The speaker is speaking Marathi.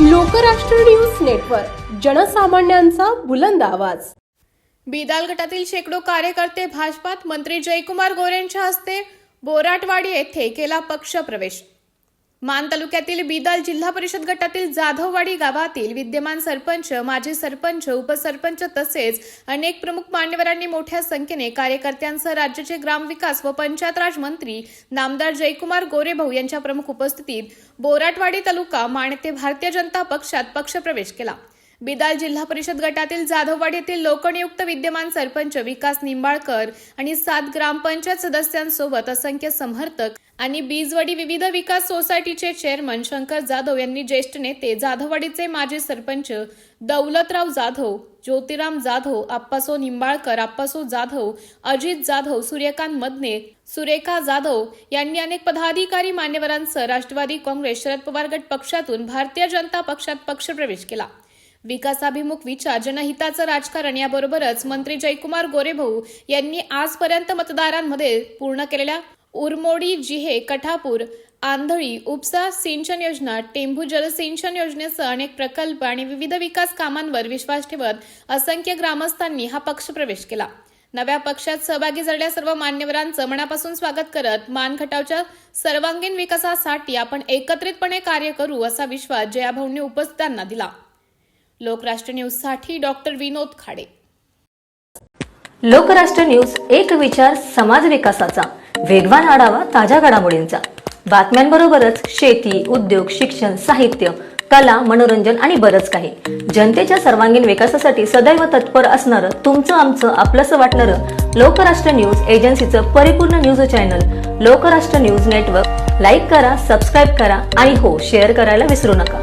लोकराष्ट्र न्यूज नेटवर्क, जनसामान्यांचा बुलंद आवाज। बिदाल गटातील शेकडो कार्यकर्ते भाजपात मंत्री जयकुमार गोरेंच्या हस्ते बोराटवाडी येथे केला पक्षप्रवेश। मान तालुक्यातील बिदाल जिल्हा परिषद गटातील जाधववाडी गावातील विद्यमान सरपंच, माजी सरपंच, उपसरपंच तसेच अनेक प्रमुख मान्यवरांनी मोठ्या संख्येने कार्यकर्त्यांसह राज्याचे ग्रामविकास व पंचायत राज मंत्री नामदार जयकुमार गोरेभाऊ यांच्या प्रमुख उपस्थितीत बोराटवाडी तालुका माण येथे भारतीय जनता पक्षात पक्षप्रवेश केला। बिदाल जिल्हा परिषद गटातील जाधववाडी येथील लोकनियुक्त विद्यमान सरपंच विकास निंबाळकर आणि 7 ग्रामपंचायत सदस्यांसोबत असंख्य समर्थक आणि बीजवाडी विविध विकास सोसायटीचे चेअरमन शंकर जाधव यांनी ज्येष्ठ नेते जाधववाडीचे माजी सरपंच दौलतराव जाधव, ज्योतिराम जाधव, आप्पासो निंबाळकर, आप्पासो जाधव, अजित जाधव, सूर्यकांत मदने, सुरेखा जाधव यांनी अनेक पदाधिकारी मान्यवरांसह राष्ट्रवादी काँग्रेस शरद पवार गट पक्षातून भारतीय जनता पक्षात पक्षप्रवेश केला। विकासाभिमुख विचार, जनहिताचं राजकारण याबरोबरच मंत्री जयकुमार गोरेभाऊ यांनी आजपर्यंत मतदारांमध्ये पूर्ण केलेल्या उरमोडी, जिहे, कठापूर, आंधळी, उपसा सिंचन योजना, टेंभू जलसिंचन योजनेसह अनेक प्रकल्प आणि विविध विकास कामांवर विश्वास ठेवत असंख्य ग्रामस्थांनी हा पक्षप्रवेश केला। नव्या पक्षात सहभागी झालेल्या सर्व मान्यवरांचं मनापासून स्वागत करत मान खटावच्या सर्वांगीण विकासासाठी आपण एकत्रितपणे कार्य करू असा विश्वास जयाभाऊंनी उपस्थितांना दिला। लोकराष्ट्र न्यूज साठी डॉक्टर विनोद खाडे। लोकराष्ट्र न्यूज, एक विचार समाज विकासाचा, वेगवान आढावा ताज्या घडामोडींचा, बातम्यांबरोबरच शेती, उद्योग, शिक्षण, साहित्य, कला, मनोरंजन आणि बरंच काही। जनतेच्या सर्वांगीण विकासासाठी सदैव तत्पर असणारं, तुमचं आमचं आपलंसं वाटणारं लोकराष्ट्र न्यूज एजन्सीचं परिपूर्ण news channel Lokrashtra news network like करा, सबस्क्राईब करा आणि हो, शेअर करायला विसरू नका।